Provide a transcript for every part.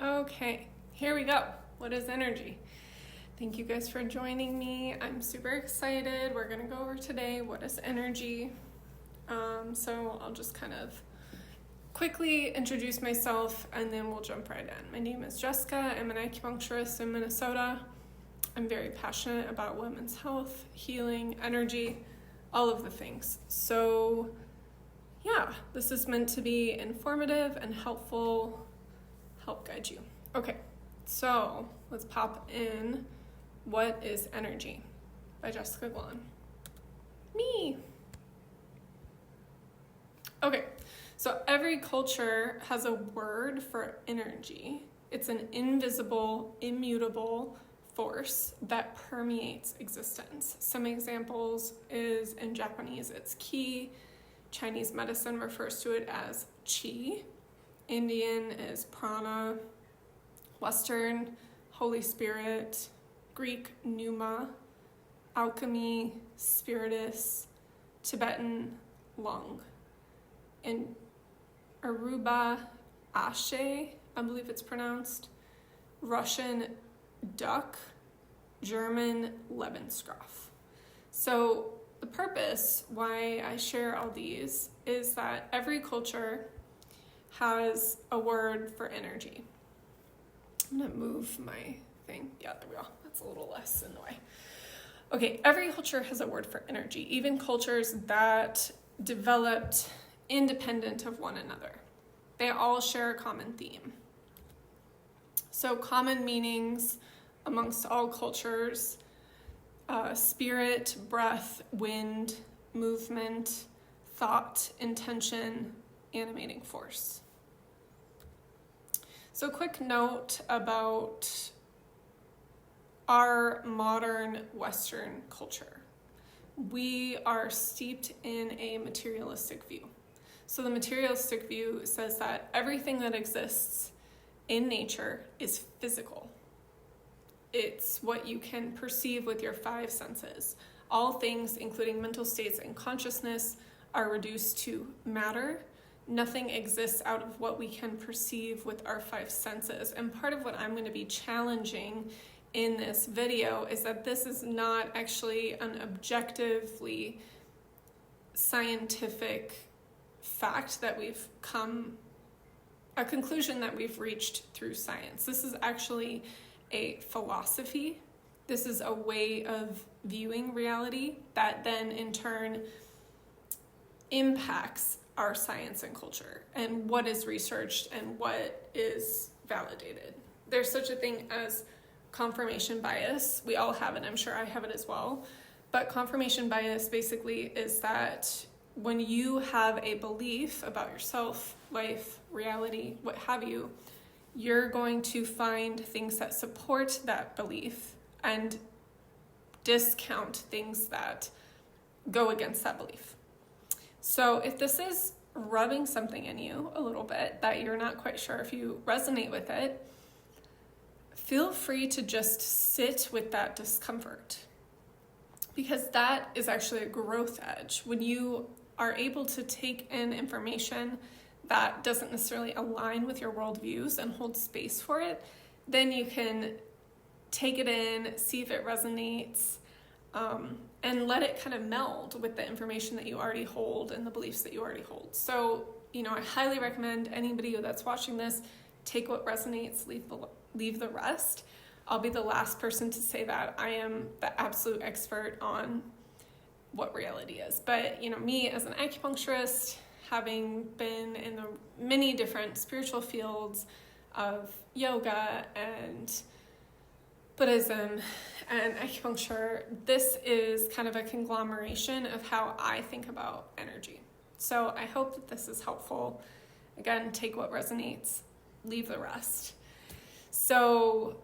Okay, here we go. What is energy? Thank you guys for joining me. I'm super excited. We're going to go over today what is energy. So I'll just kind of quickly introduce myself and then we'll jump right in. My name is Jessica. I'm an acupuncturist in Minnesota. I'm very passionate about women's health, healing, energy, all of the things. So yeah, this is meant to be informative and helpful, help guide you. Okay, so let's pop in What is Energy by Jessica Glahn. Me. Okay, so every culture has a word for energy. It's an invisible, immutable force that permeates existence. Some examples is in Japanese, it's ki. Chinese medicine refers to it as qi. Indian is prana. Western, Holy Spirit. Greek, pneuma. Alchemy, spiritus. Tibetan, lung. In Aruba, ashe, I believe it's pronounced. Russian, duck. German, Lebenskraft. So the purpose why I share all these is that every culture has a word for energy. I'm gonna move my thing. Yeah, there we go. That's a little less in the way. Okay, every culture has a word for energy, even cultures that developed independent of one another. They all share a common theme. So common meanings amongst all cultures: spirit, breath, wind, movement, thought, intention, animating force. So quick note about our modern Western culture. We are steeped in a materialistic view. So the materialistic view says that everything that exists in nature is physical. It's what you can perceive with your five senses. All things, including mental states and consciousness, are reduced to matter. Nothing exists out of what we can perceive with our five senses. And part of what I'm going to be challenging in this video is that this is not actually an objectively scientific fact that we've come, a conclusion that we've reached through science. This is actually a philosophy. This is a way of viewing reality that then in turn impacts our science and culture and what is researched and what is validated. There's such a thing as confirmation bias. We all have it. I'm sure I have it as well. But confirmation bias basically is that when you have a belief about yourself, life, reality, what have you, you're going to find things that support that belief and discount things that go against that belief. So if this is rubbing something in you a little bit that you're not quite sure if you resonate with it, feel free to just sit with that discomfort, because that is actually a growth edge. When you are able to take in information that doesn't necessarily align with your worldviews and hold space for it, then you can take it in, see if it resonates, and let it kind of meld with the information that you already hold and the beliefs that you already hold. So, I highly recommend anybody that's watching this, take what resonates, leave the rest. I'll be the last person to say that. I am the absolute expert on what reality is. But, me as an acupuncturist, having been in the many different spiritual fields of yoga and Buddhism and acupuncture, this is kind of a conglomeration of how I think about energy. So I hope that this is helpful. Again, take what resonates, leave the rest. So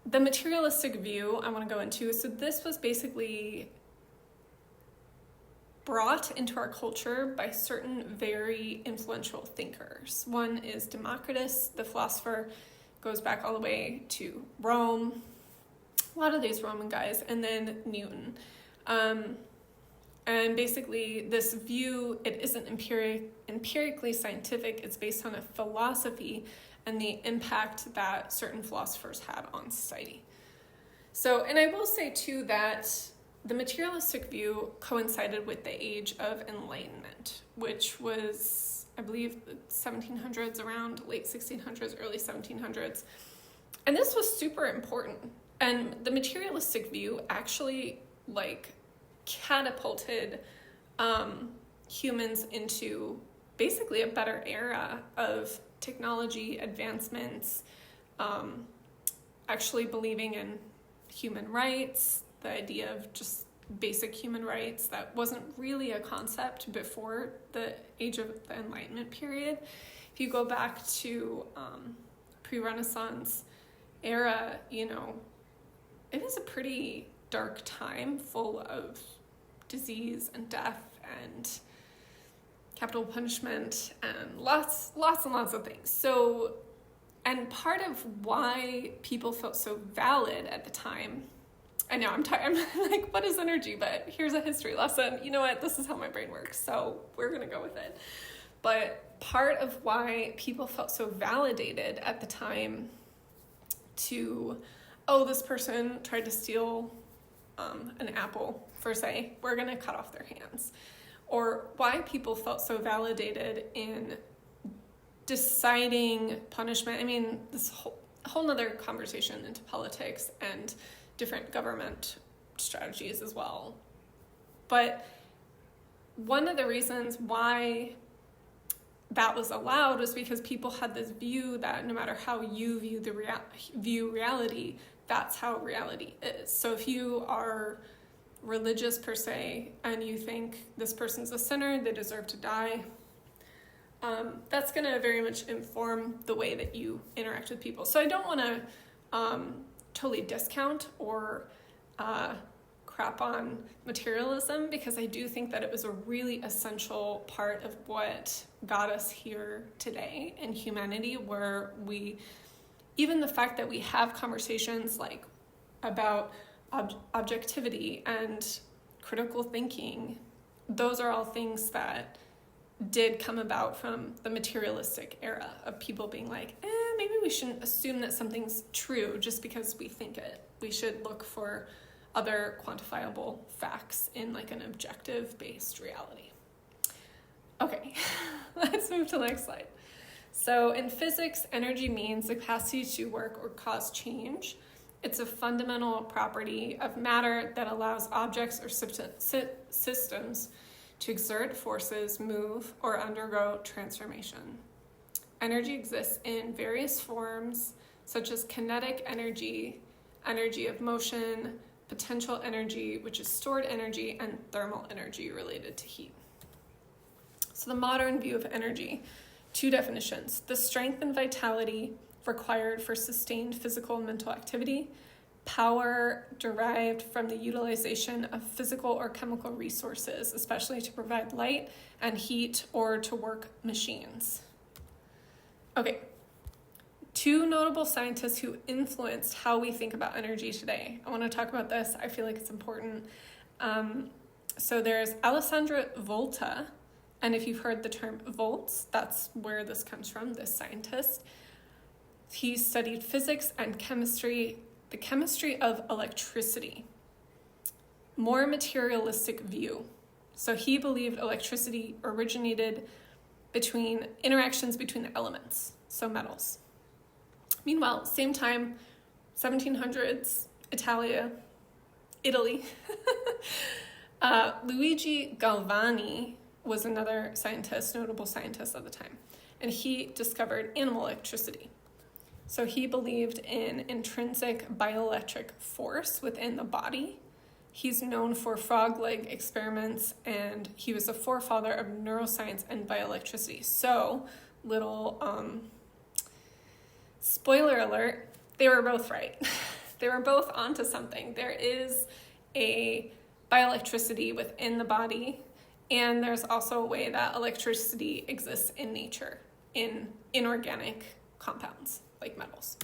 the materialistic view I want to go into, so this was basically brought into our culture by certain very influential thinkers. One is Democritus, the philosopher, goes back all the way to Rome, a lot of these Roman guys, and then Newton. And basically, this view, it isn't empirically scientific. It's based on a philosophy and the impact that certain philosophers had on society. So, and I will say too that the materialistic view coincided with the age of enlightenment, which was, I believe, the 1700s, around late 1600s, early 1700s. And this was super important. And the materialistic view actually catapulted humans into basically a better era of technology advancements, actually believing in human rights, the idea of just basic human rights that wasn't really a concept before the age of the Enlightenment period. If you go back to pre-Renaissance era, it was a pretty dark time full of disease and death and capital punishment and lots and lots of things. So, and part of why people felt so valid at the time, I know I'm like, what is energy? But here's a history lesson. You know what? This is how my brain works. So we're going to go with it. But part of why people felt so validated at the time to, this person tried to steal an apple, for say, we're going to cut off their hands. Or why people felt so validated in deciding punishment. I mean, this whole nother conversation into politics and different government strategies as well. But one of the reasons why that was allowed was because people had this view that no matter how you view reality, that's how reality is. So if you are religious per se and you think this person's a sinner, they deserve to die, that's going to very much inform the way that you interact with people. So I don't want to totally discount or crap on materialism, because I do think that it was a really essential part of what got us here today in humanity, where even the fact that we have conversations like about objectivity and critical thinking, those are all things that did come about from the materialistic era of people being like, maybe we shouldn't assume that something's true just because we think it. We should look for other quantifiable facts in like an objective based reality. Okay, let's move to the next slide. So in physics, energy means the capacity to work or cause change. It's a fundamental property of matter that allows objects or systems to exert forces, move, or undergo transformation. Energy exists in various forms, such as kinetic energy, energy of motion, potential energy, which is stored energy, and thermal energy related to heat. So the modern view of energy, two definitions: the strength and vitality required for sustained physical and mental activity, power derived from the utilization of physical or chemical resources, especially to provide light and heat or to work machines. Okay, two notable scientists who influenced how we think about energy today. I want to talk about this. I feel like it's important. So there's Alessandro Volta, and if you've heard the term volts, that's where this comes from, this scientist. He studied physics and chemistry, the chemistry of electricity. More materialistic view. So he believed electricity originated between interactions between the elements, so metals. Meanwhile, same time, 1700s, Italy. Luigi Galvani was another scientist, notable scientist at the time, and he discovered animal electricity. So he believed in intrinsic bioelectric force within the body. He's known for frog leg experiments, and he was a forefather of neuroscience and bioelectricity. So, little spoiler alert, they were both right. They were both onto something. There is a bioelectricity within the body, and there's also a way that electricity exists in nature, in inorganic compounds, like metals.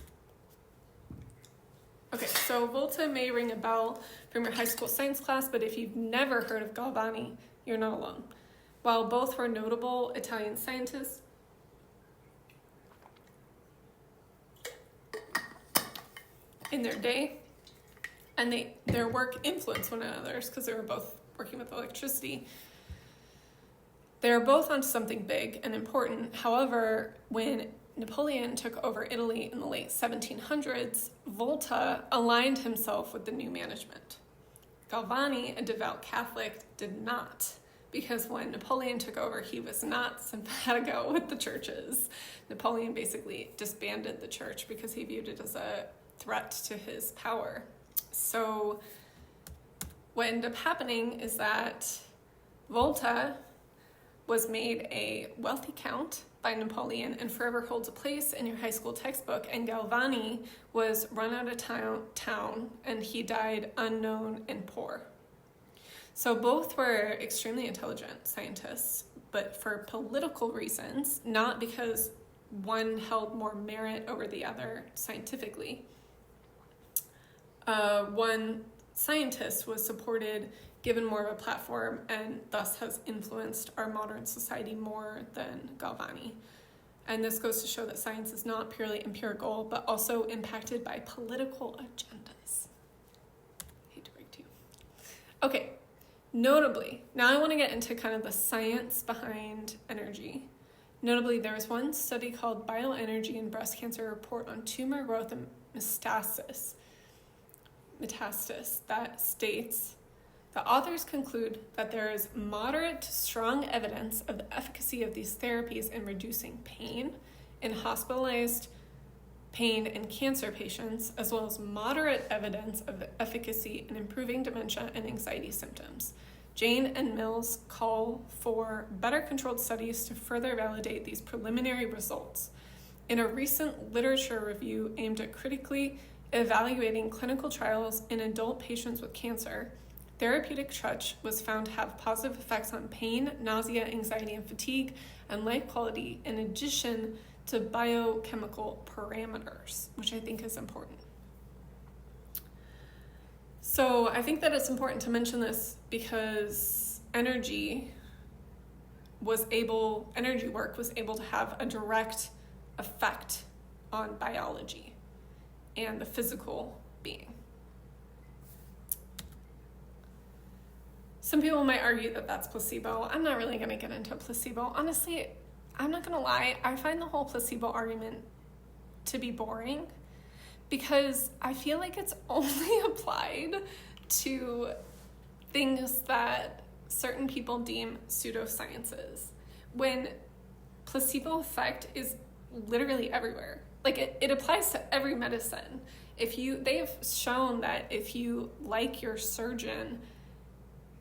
Okay, so Volta may ring a bell from your high school science class, but if you've never heard of Galvani, you're not alone. While both were notable Italian scientists, in their day, and their work influenced one another's because they were both working with electricity. They were both onto something big and important. However, when Napoleon took over Italy in the late 1700s, Volta aligned himself with the new management. Galvani, a devout Catholic, did not, because when Napoleon took over, he was not simpatico with the churches. Napoleon basically disbanded the church because he viewed it as a threat to his power. So what ended up happening is that Volta was made a wealthy count by Napoleon and forever holds a place in your high school textbook, and Galvani was run out of town and he died unknown and poor. So both were extremely intelligent scientists, but for political reasons, not because one held more merit over the other scientifically. One scientist was supported, given more of a platform, and thus has influenced our modern society more than Galvani. And this goes to show that science is not purely empirical, but also impacted by political agendas. Hate to break to you. Okay, notably, now I want to get into kind of the science behind energy. Notably, there was one study called Bioenergy in Breast Cancer Report on Tumor Growth and Metastasis that states the authors conclude that there is moderate to strong evidence of the efficacy of these therapies in reducing pain in hospitalized pain and cancer patients, as well as moderate evidence of the efficacy in improving dementia and anxiety symptoms. Jane and Mills call for better controlled studies to further validate these preliminary results. In a recent literature review aimed at critically evaluating clinical trials in adult patients with cancer, therapeutic touch was found to have positive effects on pain, nausea, anxiety, and fatigue, and life quality, in addition to biochemical parameters, which I think is important. So I think that it's important to mention this because energy work was able to have a direct effect on biology and the physical being. Some people might argue that that's placebo. I'm not really going to get into placebo. Honestly, I'm not going to lie. I find the whole placebo argument to be boring because I feel like it's only applied to things that certain people deem pseudosciences, when placebo effect is literally everywhere. Like it applies to every medicine. They've shown that if you like your surgeon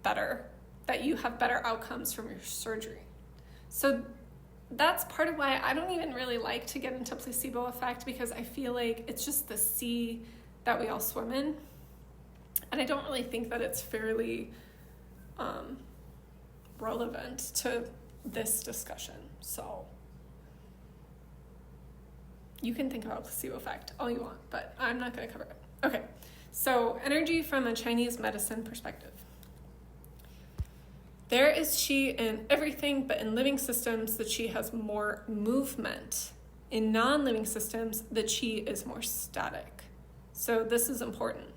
better, that you have better outcomes from your surgery. So that's part of why I don't even really like to get into placebo effect, because I feel like it's just the sea that we all swim in. And I don't really think that it's fairly relevant to this discussion. So you can think about placebo effect all you want, but I'm not going to cover it. Okay, so energy from a Chinese medicine perspective. There is qi in everything, but in living systems, the qi has more movement. In non-living systems, the qi is more static. So this is important.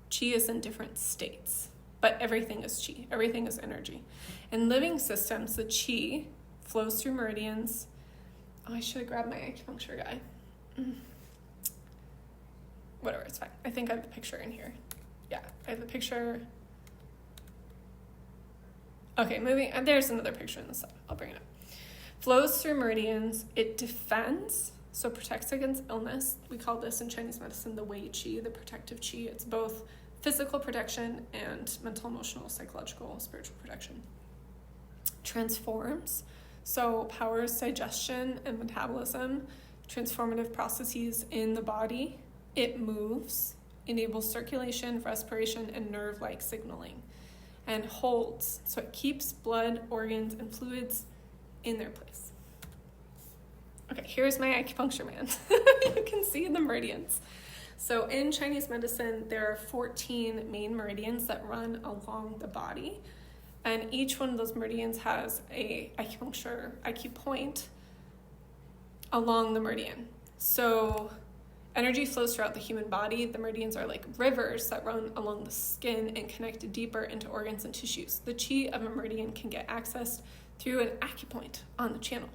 Qi is in different states, but everything is qi. Everything is energy. In living systems, the qi flows through meridians. Oh, I should have grabbed my acupuncture guy. Whatever, it's fine. I think I have the picture in here. Yeah, I have the picture. Okay, moving. There's another picture in the side. I'll bring it up. Flows through meridians. It defends, so protects against illness. We call this in Chinese medicine the Wei Qi, the protective qi. It's both physical protection and mental, emotional, psychological, spiritual protection. Transforms, so powers digestion and metabolism, transformative processes in the body. It moves, enables circulation, respiration, and nerve-like signaling. And holds, so it keeps blood, organs, and fluids in their place. Okay, here's my acupuncture man. You can see the meridians. So in Chinese medicine, there are 14 main meridians that run along the body. And each one of those meridians has a acupoint along the meridian. So energy flows throughout the human body. The meridians are like rivers that run along the skin and connect deeper into organs and tissues. The chi of a meridian can get accessed through an acupoint on the channel.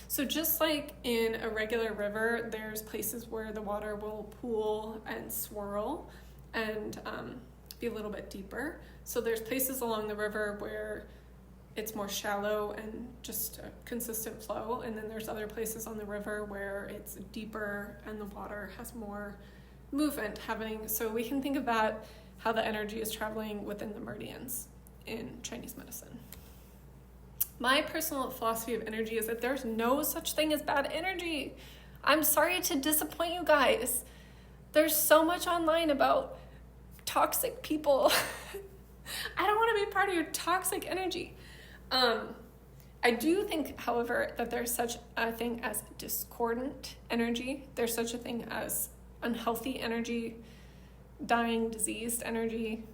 So just like in a regular river, there's places where the water will pool and swirl and be a little bit deeper. So there's places along the river where it's more shallow and just a consistent flow. And then there's other places on the river where it's deeper and the water has more movement happening. So we can think of that, how the energy is traveling within the meridians in Chinese medicine. My personal philosophy of energy is that there's no such thing as bad energy. I'm sorry to disappoint you guys. There's so much online about toxic people. I don't want to be part of your toxic energy. I do think, however, that there's such a thing as discordant energy. There's such a thing as unhealthy energy, dying, diseased energy.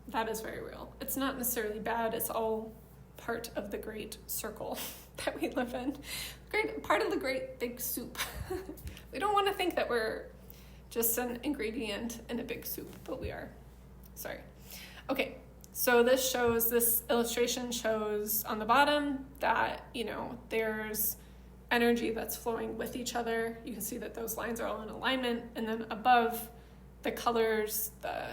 That is very real. It's not necessarily bad. It's all part of the great circle that we live in. Great part of the great big soup. We don't want to think that we're just an ingredient in a big soup, but we are. Sorry. Okay, so this illustration shows on the bottom that, there's energy that's flowing with each other. You can see that those lines are all in alignment. And then above, the colors, the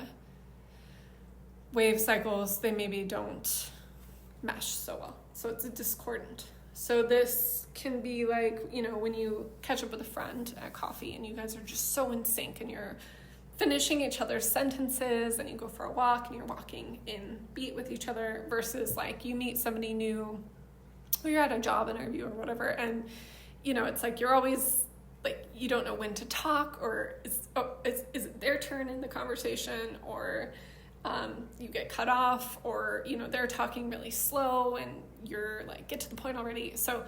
wave cycles, they maybe don't mesh so well. So it's a discordant. So this can be like, when you catch up with a friend at coffee and you guys are just so in sync and you're finishing each other's sentences and you go for a walk and you're walking in beat with each other, versus like you meet somebody new or you're at a job interview or whatever, and it's like you're always like, you don't know when to talk, or is it their turn in the conversation, or you get cut off, or they're talking really slow and you're like, get to the point already. So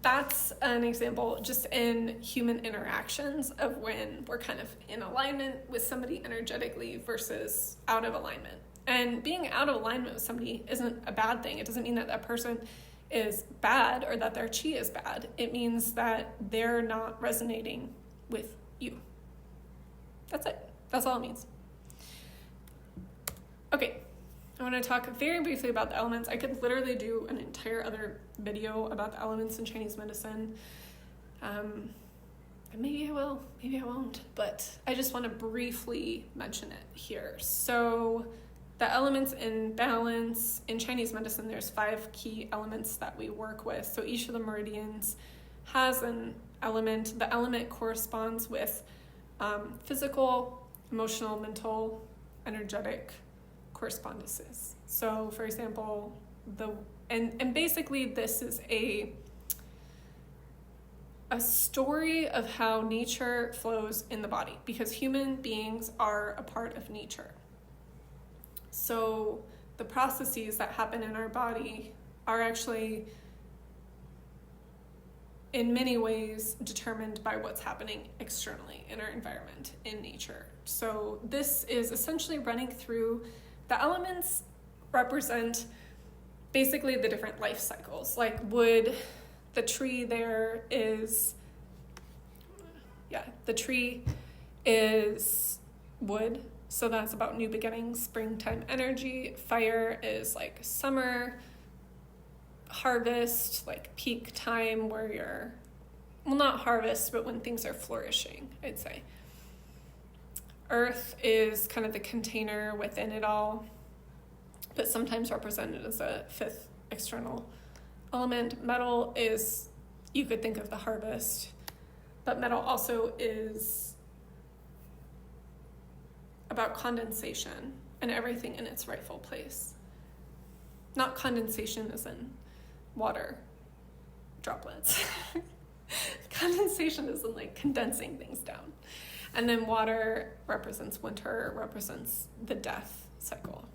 that's an example just in human interactions of when we're kind of in alignment with somebody energetically versus out of alignment. And being out of alignment with somebody isn't a bad thing. It doesn't mean that that person is bad or that their chi is bad. It means that they're not resonating with you. That's it. That's all it means. Okay, I want to talk very briefly about the elements. I could literally do an entire other video about the elements in Chinese medicine. And maybe I will, maybe I won't, but I just want to briefly mention it here. So the elements in balance, in Chinese medicine, there's 5 key elements that we work with. So each of the meridians has an element. The element corresponds with physical, emotional, mental, energetic correspondences. So for example, and basically this is a story of how nature flows in the body, because human beings are a part of nature. So the processes that happen in our body are actually in many ways determined by what's happening externally in our environment, in nature. So this is essentially running through. The elements represent basically the different life cycles. Like wood, the tree there is, the tree is wood. So that's about new beginnings, springtime energy. Fire is like summer, harvest, like peak time where you're, well, not harvest, but when things are flourishing, I'd say. Earth is kind of the container within it all, but sometimes represented as a 5th external element. Metal is, you could think of the harvest, but metal also is about condensation and everything in its rightful place. Not condensation as in water droplets. Condensation is in like condensing things down. And then water represents winter, represents the death cycle.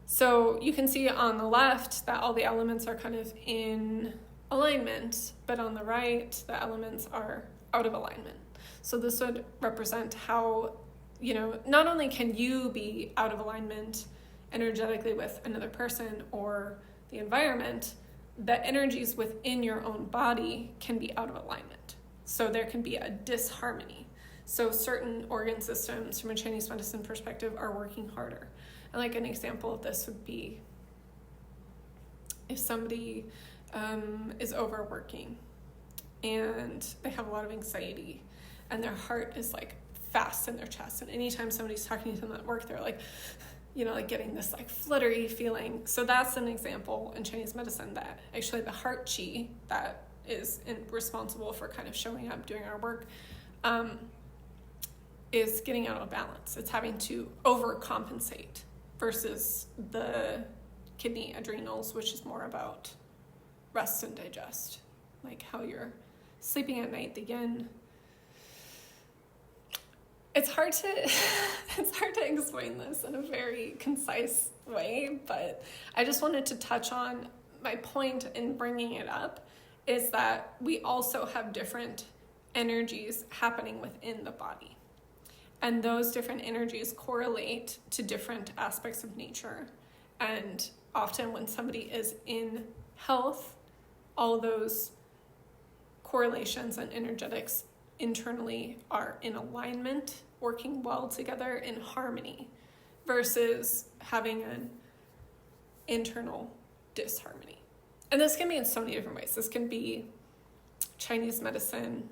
So you can see on the left that all the elements are kind of in alignment, but on the right, the elements are out of alignment. So this would represent how, not only can you be out of alignment energetically with another person or the environment, the energies within your own body can be out of alignment. So there can be a disharmony. So certain organ systems from a Chinese medicine perspective are working harder. And like an example of this would be if somebody is overworking and they have a lot of anxiety and their heart is like fast in their chest. And anytime somebody's talking to them at work, they're like, like getting this like fluttery feeling. So that's an example in Chinese medicine that actually the heart chi that is responsible for kind of showing up, doing our work, is getting out of balance. It's having to overcompensate versus the kidney adrenals, which is more about rest and digest, like how you're sleeping at night. Again, it's hard to explain this in a very concise way, but I just wanted to touch on my point in bringing it up is that we also have different energies happening within the body. And those different energies correlate to different aspects of nature. And often when somebody is in health, all those correlations and energetics internally are in alignment, working well together in harmony, versus having an internal disharmony. And this can be in so many different ways. This can be Chinese medicine,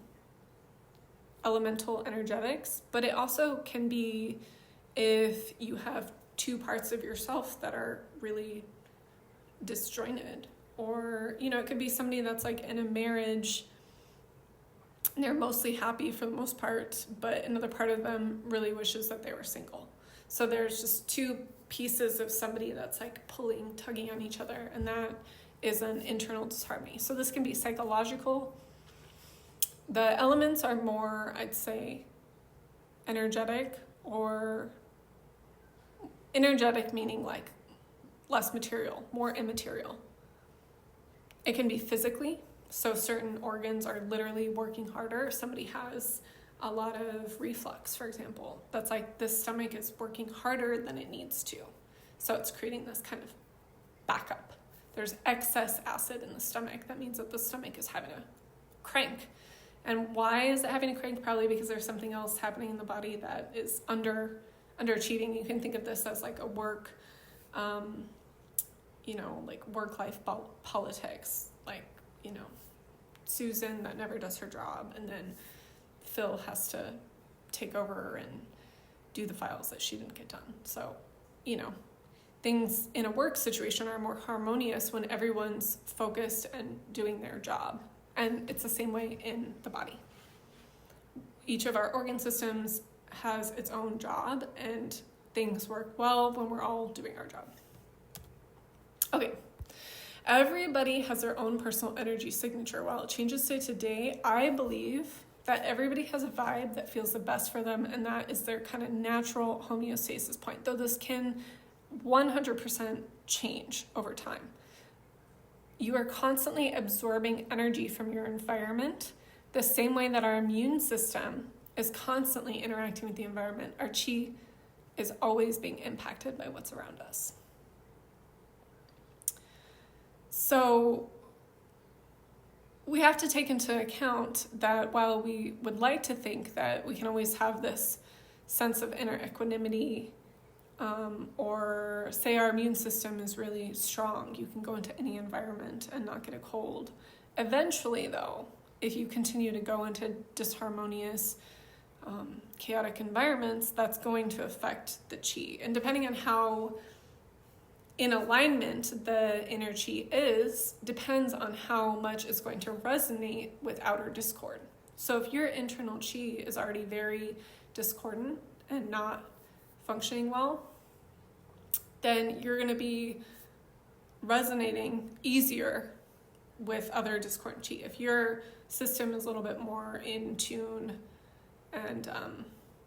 elemental energetics, but it also can be if you have two parts of yourself that are really disjointed, or it could be somebody that's like in a marriage and they're mostly happy for the most part, but another part of them really wishes that they were single. So there's just two pieces of somebody that's like tugging on each other, and that is an internal disharmony. So this can be psychological. The elements are more, I'd say, energetic, or energetic meaning like less material, more immaterial. It can be physically, so certain organs are literally working harder. If somebody has a lot of reflux, for example, that's like the stomach is working harder than it needs to. So it's creating this kind of backup. There's excess acid in the stomach. That means that the stomach is having a crank. And why is it having a crank? Probably because there's something else happening in the body that is underachieving. You can think of this as like a work, like work-life politics. Like, Susan that never does her job, and then Phil has to take over and do the files that she didn't get done. So, things in a work situation are more harmonious when everyone's focused and doing their job. And it's the same way in the body. Each of our organ systems has its own job, and things work well when we're all doing our job. Okay. Everybody has their own personal energy signature. While it changes day to day, I believe that everybody has a vibe that feels the best for them, and that is their kind of natural homeostasis point, though this can 100% change over time. You are constantly absorbing energy from your environment, the same way that our immune system is constantly interacting with the environment. Our chi is always being impacted by what's around us. So we have to take into account that while we would like to think that we can always have this sense of inner equanimity, or say our immune system is really strong, you can go into any environment and not get a cold. Eventually, though, if you continue to go into disharmonious, chaotic environments, that's going to affect the chi. And depending on how in alignment the inner chi is, depends on how much it's going to resonate with outer discord. So if your internal chi is already very discordant and not functioning well, then you're going to be resonating easier with other discordant chi. If your system is a little bit more in tune and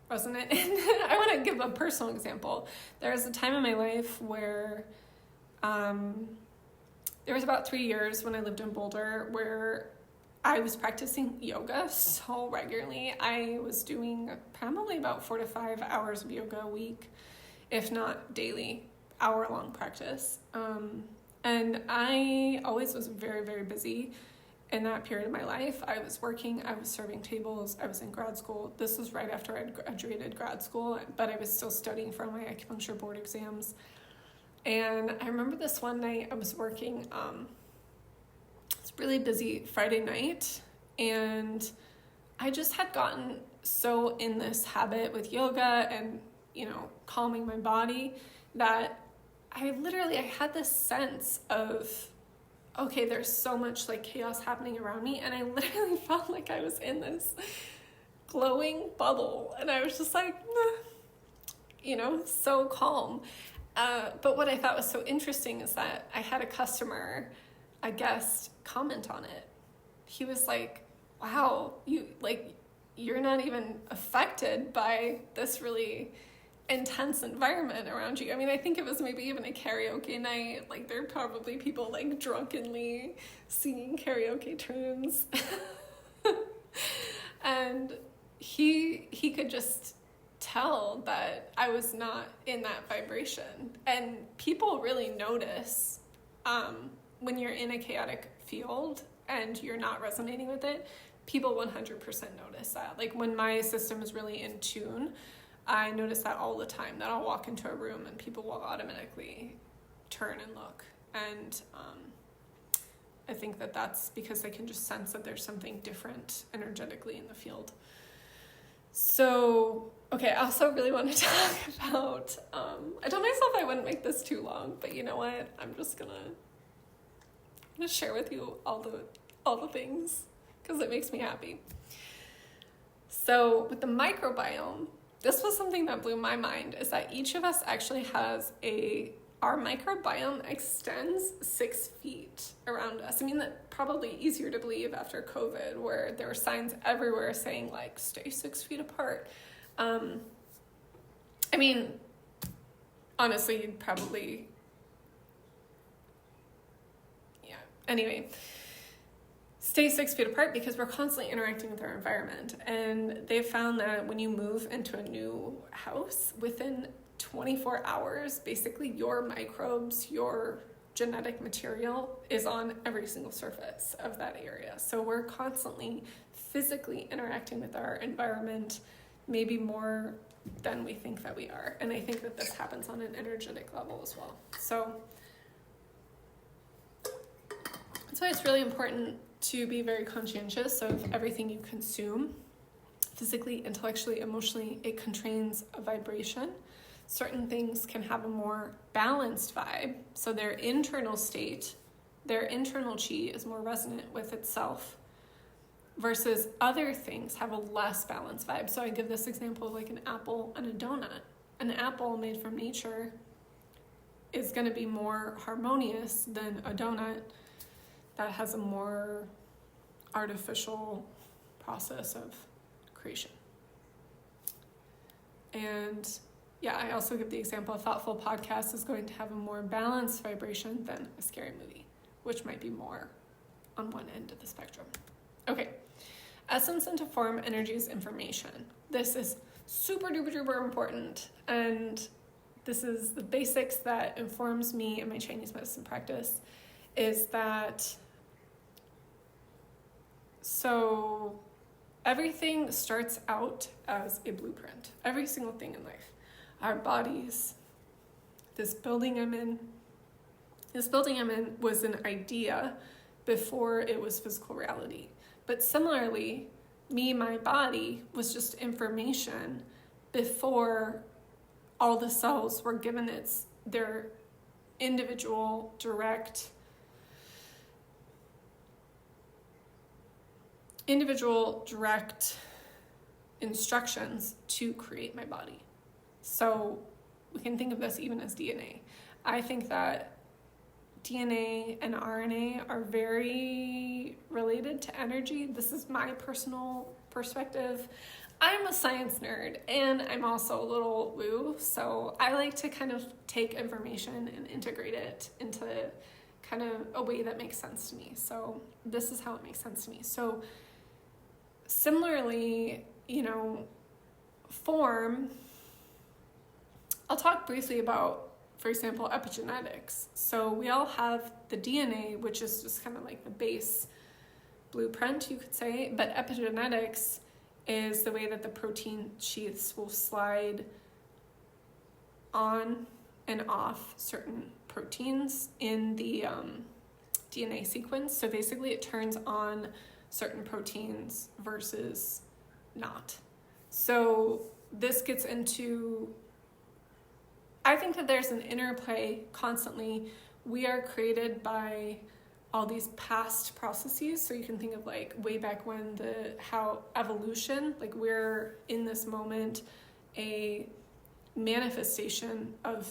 resonant, and I want to give a personal example. There was a time in my life where there was about 3 years when I lived in Boulder where I was practicing yoga so regularly. I was doing probably about 4 to 5 hours of yoga a week, if not daily, hour-long practice. And I always was very, very busy in that period of my life. I was working, I was serving tables, I was in grad school. This was right after I'd graduated grad school, but I was still studying for my acupuncture board exams. And I remember this one night I was working, it's really busy Friday night, and I just had gotten so in this habit with yoga and, calming my body that I had this sense of, okay, there's so much like chaos happening around me, and I literally felt like I was in this glowing bubble, and I was just like, so calm. But what I thought was so interesting is that I had a guest comment on it. He was like, wow, you're not even affected by this really intense environment around you. I mean, I think it was maybe even a karaoke night. Like, there are probably people like drunkenly singing karaoke tunes. And he could just tell that I was not in that vibration. And people really notice when you're in a chaotic field and you're not resonating with it. People 100% notice that. Like, when my system is really in tune, I notice that all the time, that I'll walk into a room and people will automatically turn and look. And I think that that's because they can just sense that there's something different energetically in the field. So, okay, I also really want to talk about, I told myself I wouldn't make this too long, but you know what? I'm just gonna share with you all the things, because it makes me happy. So with the microbiome, this was something that blew my mind, is that each of us actually has our microbiome extends 6 feet around us. I mean, that's probably easier to believe after COVID, where there were signs everywhere saying, like, stay 6 feet apart. I mean, honestly, you'd probably, anyway, stay 6 feet apart because we're constantly interacting with our environment. And they found that when you move into a new house, within 24 hours, basically your microbes, your genetic material is on every single surface of that area. So we're constantly physically interacting with our environment, maybe more than we think that we are. And I think that this happens on an energetic level as well. So that's why it's really important to be very conscientious of everything you consume, physically, intellectually, emotionally. It contains a vibration. Certain things can have a more balanced vibe, so their internal state, their internal chi is more resonant with itself, versus other things have a less balanced vibe. So I give this example of like an apple and a donut. An apple made from nature is going to be more harmonious than a donut that has a more artificial process of creation. And I also give the example, a thoughtful podcast is going to have a more balanced vibration than a scary movie, which might be more on one end of the spectrum. Okay, essence into form, energy is information. This is super duper duper important, and this is the basics that informs me in my Chinese medicine practice, is that so everything starts out as a blueprint. Every single thing in life. Our bodies, this building I'm in was an idea before it was physical reality. But similarly, my body was just information before all the cells were given their individual direct instructions to create my body. So we can think of this even as DNA. I think that DNA and RNA are very related to energy. This is my personal perspective. I'm a science nerd, and I'm also a little woo, so I like to kind of take information and integrate it into kind of a way that makes sense to me. So this is how it makes sense to me. So similarly, form, I'll talk briefly about, for example, epigenetics. So we all have the DNA, which is just kind of like the base blueprint, you could say, but epigenetics is the way that the protein sheaths will slide on and off certain proteins in the DNA sequence. So basically it turns on certain proteins versus not. So this gets into, I think that there's an interplay constantly. We are created by all these past processes. So you can think of like way back when how evolution, like we're in this moment, a manifestation of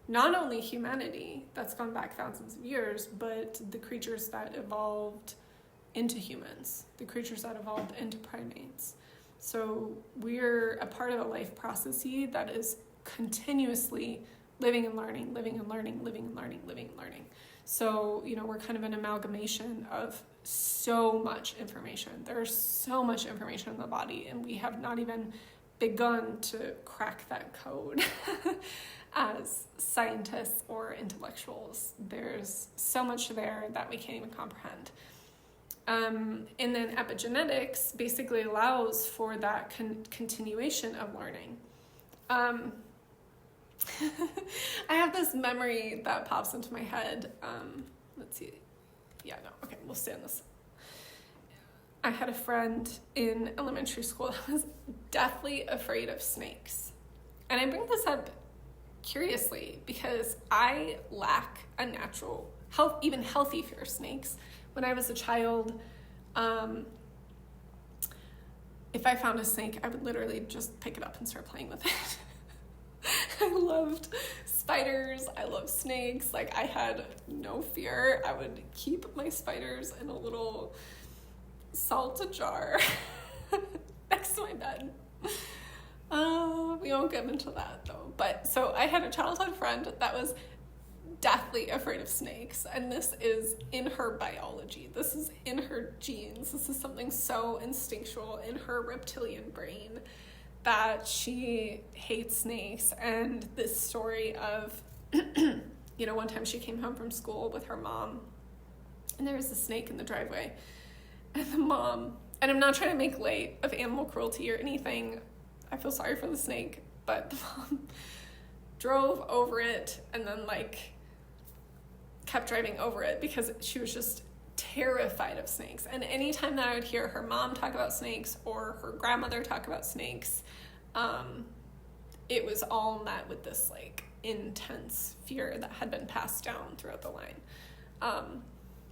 not only humanity that's gone back thousands of years, but the creatures that evolved into humans, the creatures that evolved into primates. So we're a part of a life process that is continuously living and learning, living and learning, living and learning, living and learning. So, we're kind of an amalgamation of so much information. There's so much information in the body, and we have not even begun to crack that code as scientists or intellectuals. There's so much there that we can't even comprehend. And then epigenetics basically allows for that continuation of learning. I have this memory that pops into my head. Let's see. Yeah, no, okay, we'll stay on this. I had a friend in elementary school that was deathly afraid of snakes. And I bring this up curiously because I lack a natural, even healthy fear of snakes. When I was a child, if I found a snake, I would literally just pick it up and start playing with it. I loved spiders. I loved snakes. Like, I had no fear. I would keep my spiders in a little salt jar next to my bed. We won't get into that though. But so I had a childhood friend that was deathly afraid of snakes, and this is in her biology. This is in her genes. This is something so instinctual in her reptilian brain that she hates snakes. And this story of, one time she came home from school with her mom, and there was a snake in the driveway. And the mom, and I'm not trying to make light of animal cruelty or anything, I feel sorry for the snake, but the mom drove over it and then kept driving over it because she was just terrified of snakes. And anytime that I would hear her mom talk about snakes or her grandmother talk about snakes, it was all met with this intense fear that had been passed down throughout the line.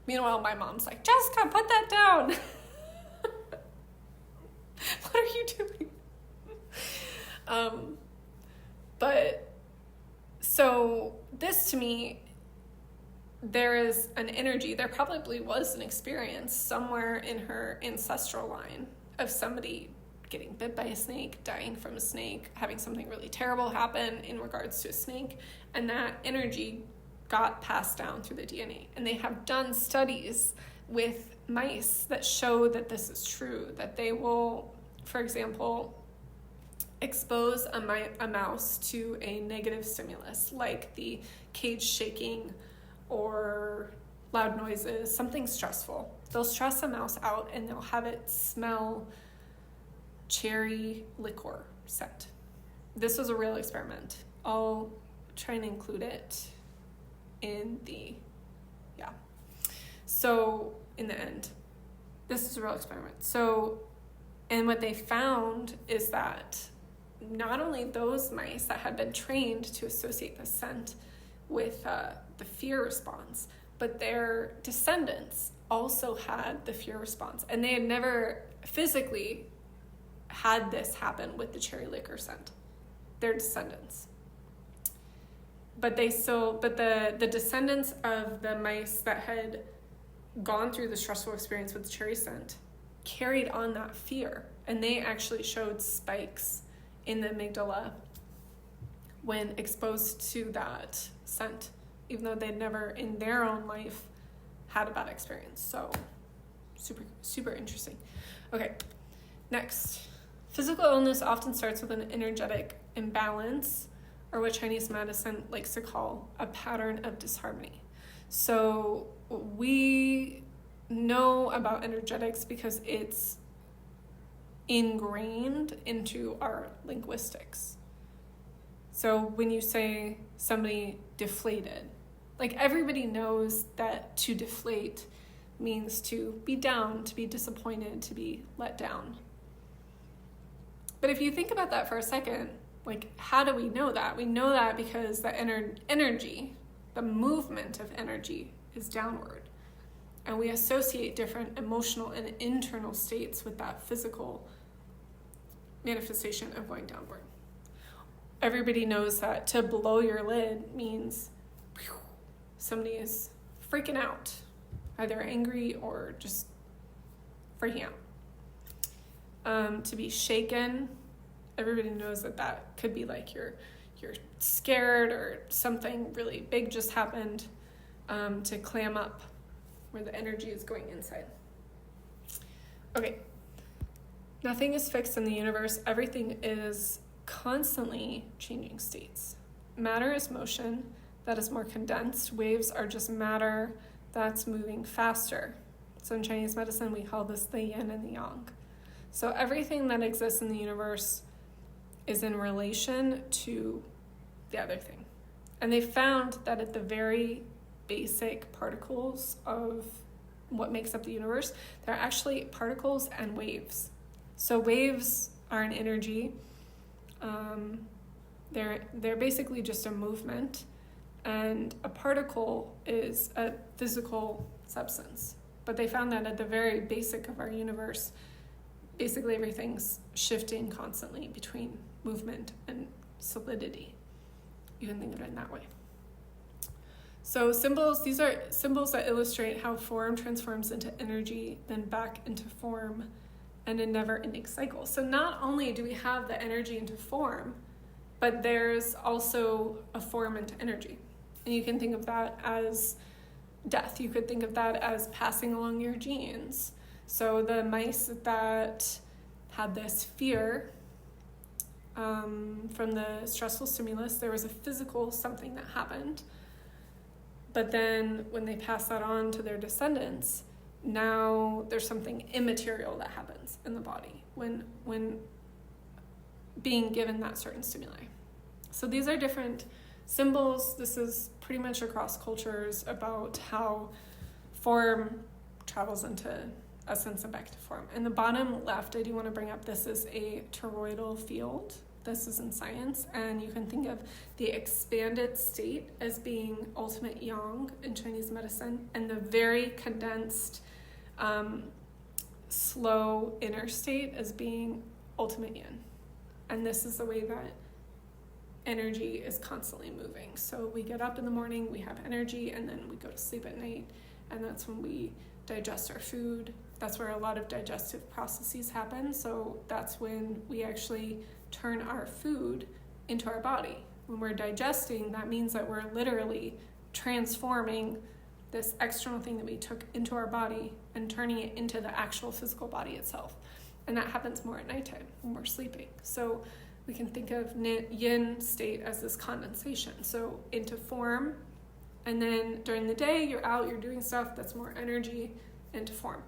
Meanwhile, my mom's like, Jessica, put that down. What are you doing? But so this to me, there is an energy, there probably was an experience somewhere in her ancestral line of somebody getting bit by a snake, dying from a snake, having something really terrible happen in regards to a snake, and that energy got passed down through the DNA. And they have done studies with mice that show that this is true, that they will, for example, expose a mouse to a negative stimulus, like the cage shaking or loud noises, something stressful. They'll stress a mouse out and they'll have it smell cherry liqueur scent. This was a real experiment. I'll try and include it in So in the end, this is a real experiment. So, and what they found is that not only those mice that had been trained to associate the scent with the fear response, but their descendants also had the fear response. And they had never physically had this happen with the cherry liquor scent, their descendants. But the descendants of the mice that had gone through the stressful experience with the cherry scent carried on that fear. And they actually showed spikes in the amygdala when exposed to that scent even though they'd never in their own life had a bad experience. So super, super interesting. Okay, next. Physical illness often starts with an energetic imbalance, or what Chinese medicine likes to call a pattern of disharmony. So we know about energetics because it's ingrained into our linguistics. So when you say somebody deflated, like everybody knows that to deflate means to be down, to be disappointed, to be let down. But if you think about that for a second, like how do we know that? We know that because the energy, the movement of energy is downward. And we associate different emotional and internal states with that physical manifestation of going downward. Everybody knows that to blow your lid means somebody is freaking out, either angry or just freaking out. To be shaken, everybody knows that could be like you're scared or something really big just happened. To clam up, where the energy is going inside. Okay. Nothing is fixed in the universe. Everything is constantly changing states. Matter is motion that is more condensed. Waves are just matter that's moving faster. So in Chinese medicine, we call this the yin and the yang. So everything that exists in the universe is in relation to the other thing. And they found that at the very basic particles of what makes up the universe, they're actually particles and waves. So waves are an energy. They're basically just a movement, and a particle is a physical substance. But they found that at the very basic of our universe, basically everything's shifting constantly between movement and solidity. You can think of it in that way. So symbols, these are symbols that illustrate how form transforms into energy, then back into form, and a never-ending cycle. So not only do we have the energy into form, but there's also a form into energy. And you can think of that as death. You could think of that as passing along your genes. So the mice that had this fear from the stressful stimulus, there was a physical something that happened. But then when they pass that on to their descendants, now there's something immaterial that happens in the body when being given that certain stimuli. So these are different symbols. This is pretty much across cultures about how form travels into essence and back to form. And the bottom left, I do want to bring up, this is a toroidal field. This is in science, and you can think of the expanded state as being ultimate yang in Chinese medicine, and the very condensed, slow inner state as being ultimate yin. And this is the way that energy is constantly moving. So we get up in the morning, we have energy, and then we go to sleep at night, and that's when we digest our food. That's where a lot of digestive processes happen. So that's when we actually turn our food into our body. When we're digesting, that means that we're literally transforming this external thing that we took into our body and turning it into the actual physical body itself. And that happens more at nighttime when we're sleeping. So we can think of yin state as this condensation. So into form, and then during the day, you're out, you're doing stuff that's more energy into form.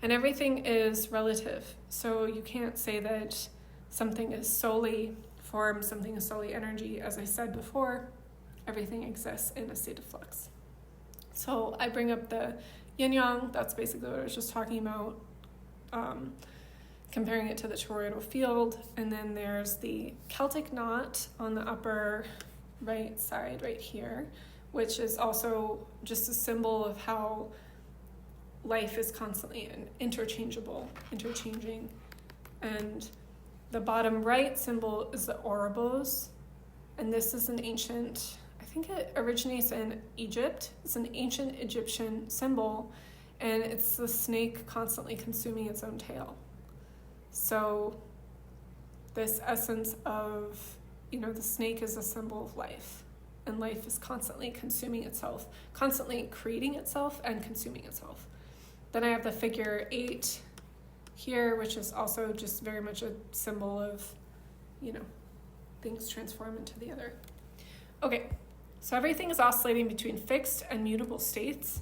And everything is relative. So you can't say that something is solely form, something is solely energy. As I said before, everything exists in a state of flux. So I bring up the yin-yang. That's basically what I was just talking about, comparing it to the toroidal field. And then there's the Celtic knot on the upper right side right here, which is also just a symbol of how life is constantly interchanging. And the bottom right symbol is the Ouroboros, and this is an ancient, I think it originates in Egypt. It's an ancient Egyptian symbol, and it's the snake constantly consuming its own tail. So this essence of, the snake is a symbol of life, and life is constantly consuming itself, constantly creating itself and consuming itself. Then I have the figure 8 here, which is also just very much a symbol of, things transform into the other. Okay, so everything is oscillating between fixed and mutable states.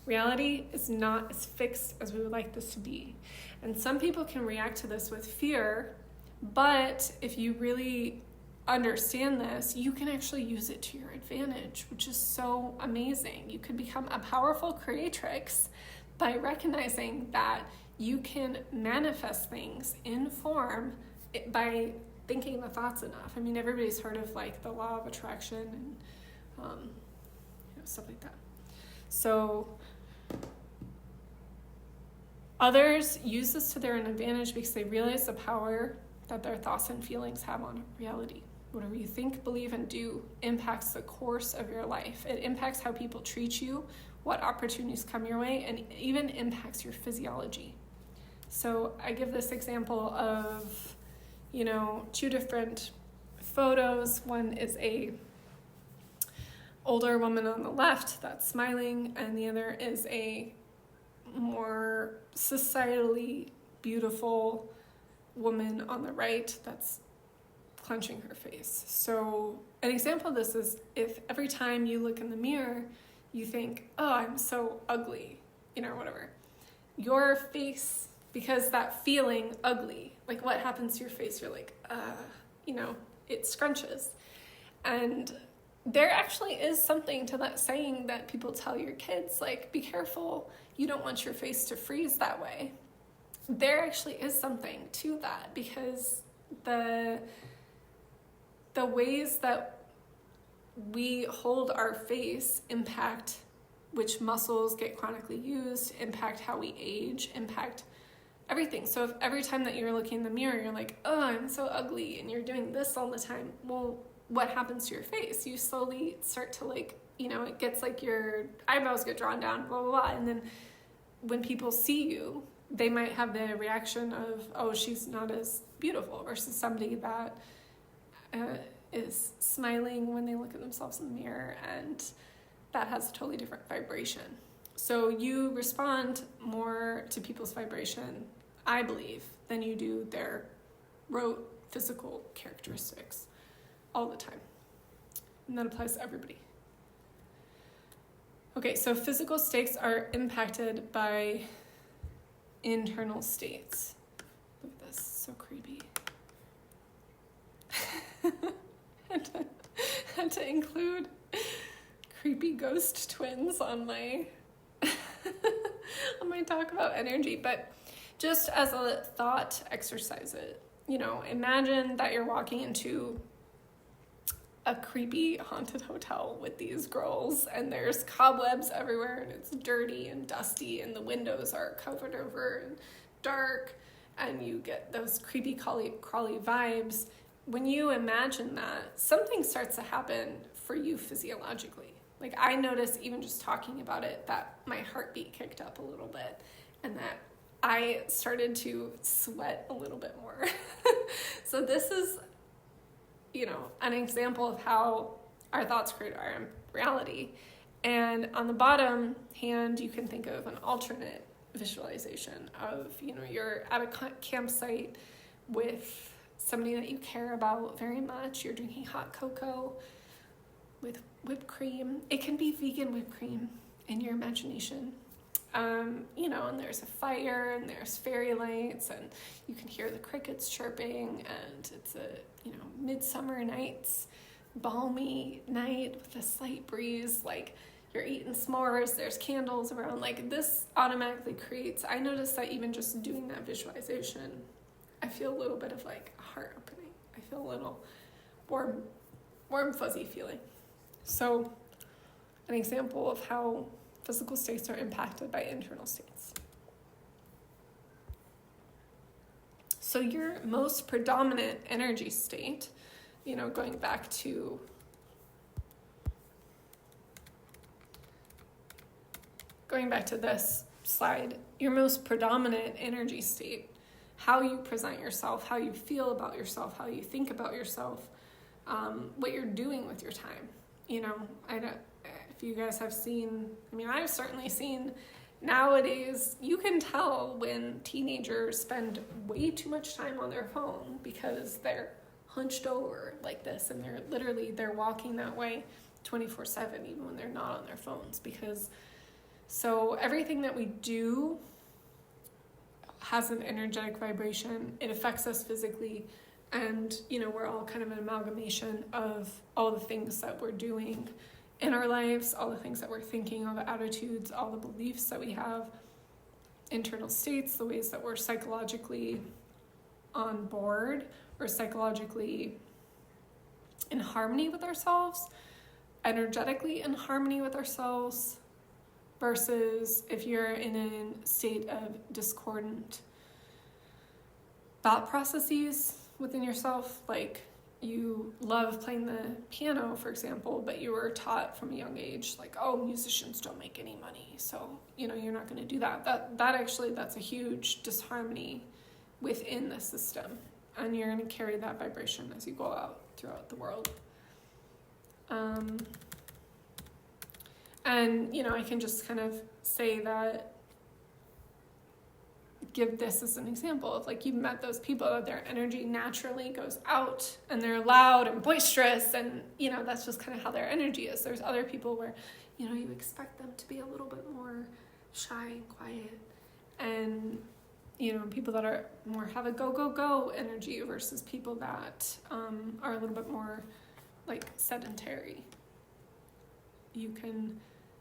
Reality is not as fixed as we would like this to be. And some people can react to this with fear, but if you really understand this, you can actually use it to your advantage, which is so amazing. You could become a powerful creatrix by recognizing that you can manifest things in form by thinking the thoughts enough. I mean, everybody's heard of like the law of attraction and stuff like that. So others use this to their advantage because they realize the power that their thoughts and feelings have on reality. Whatever you think, believe, and do impacts the course of your life. It impacts how people treat you, what opportunities come your way, and even impacts your physiology. So I give this example of, 2 different photos. One is a older woman on the left that's smiling, and the other is a more societally beautiful woman on the right that's clenching her face. So an example of this is if every time you look in the mirror, you think, oh, I'm so ugly, whatever. Your face, because that feeling ugly, like what happens to your face? You're like, it scrunches. And there actually is something to that saying that people tell your kids, like, be careful, you don't want your face to freeze that way. There actually is something to that, because the ways that we hold our face impact which muscles get chronically used, impact how we age, impact everything. So if every time that you're looking in the mirror, you're like, oh, I'm so ugly, and you're doing this all the time, well, what happens to your face? You slowly start to it gets like your eyebrows get drawn down, blah, blah, blah. And then when people see you, they might have the reaction of, oh, she's not as beautiful, versus somebody that is smiling when they look at themselves in the mirror, and that has a totally different vibration. So you respond more to people's vibration, I believe, than you do their rote physical characteristics all the time. And that applies to everybody. Okay, so physical states are impacted by internal states. Look at this, so creepy. had to include creepy ghost twins on my on my talk about energy, but just as a thought exercise, imagine that you're walking into a creepy haunted hotel with these girls, and there's cobwebs everywhere, and it's dirty and dusty, and the windows are covered over and dark, and you get those creepy crawly vibes. When you imagine that, something starts to happen for you physiologically. Like, I noticed even just talking about it that my heartbeat kicked up a little bit, and that I started to sweat a little bit more. So this is, an example of how our thoughts create our reality. And on the bottom hand, you can think of an alternate visualization of, you're at a campsite with somebody that you care about very much. You're drinking hot cocoa with whipped cream. It can be vegan whipped cream in your imagination. And there's a fire, and there's fairy lights, and you can hear the crickets chirping, and it's a, midsummer night's balmy night with a slight breeze, like you're eating s'mores, there's candles around, like this automatically creates, I noticed that even just doing that visualization, I feel a little bit of like a heart opening. I feel a little warm fuzzy feeling. So an example of how physical states are impacted by internal states. So your most predominant energy state, going back to this slide, your most predominant energy state, how you present yourself, how you feel about yourself, how you think about yourself, what you're doing with your time. you know, I don't, if you guys have seen, I mean, I've certainly seen nowadays, you can tell when teenagers spend way too much time on their phone because they're hunched over like this, and they're walking that way 24/7, even when they're not on their phones. Because so everything that we do has an energetic vibration. It affects us physically, and you know, we're all kind of an amalgamation of all the things that we're doing in our lives, all the things that we're thinking, all the attitudes, all the beliefs that we have, internal states, the ways that we're psychologically on board or psychologically in harmony with ourselves, energetically in harmony with ourselves, versus if you're in a state of discordant thought processes within yourself, like you love playing the piano, for example, but you were taught from a young age, like, oh, musicians don't make any money, so, you know, you're not going to do that. That's a huge disharmony within the system, and you're going to carry that vibration as you go out throughout the world. And, you know, I can just kind of say that, give this as an example of, like, you've met those people that their energy naturally goes out and they're loud and boisterous, and, you know, that's just kind of how their energy is. There's other people where, you know, you expect them to be a little bit more shy and quiet, and, you know, people that are more have a go energy versus people that are a little bit more like sedentary. You can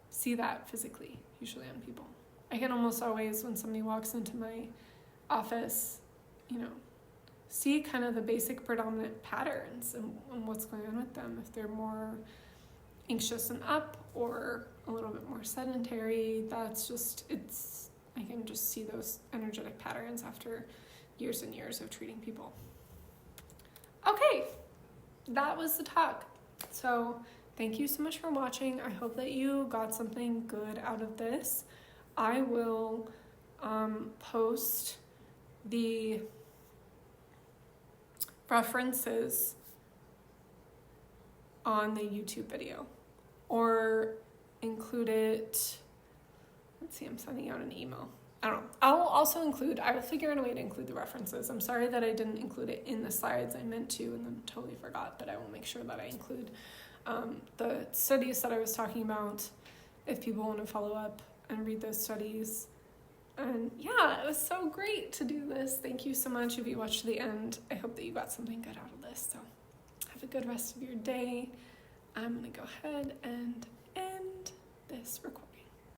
see that physically usually on people. I can almost always, when somebody walks into my office, you know, see kind of the basic predominant patterns and what's going on with them. If they're more anxious and up, or a little bit more sedentary, I can just see those energetic patterns after years and years of treating people. Okay, that was the talk. So thank you so much for watching. I hope that you got something good out of this. I will post the references on the YouTube video, or include it. Let's see, I'm sending out an email. I don't know. I will figure out a way to include the references. I'm sorry that I didn't include it in the slides. I meant to and then totally forgot, but I will make sure that I include the studies that I was talking about if people want to follow up and read those studies. And yeah, it was so great to do this. Thank you so much if you watched to the end. I hope that you got something good out of this. So have a good rest of your day. I'm going to go ahead and end this recording.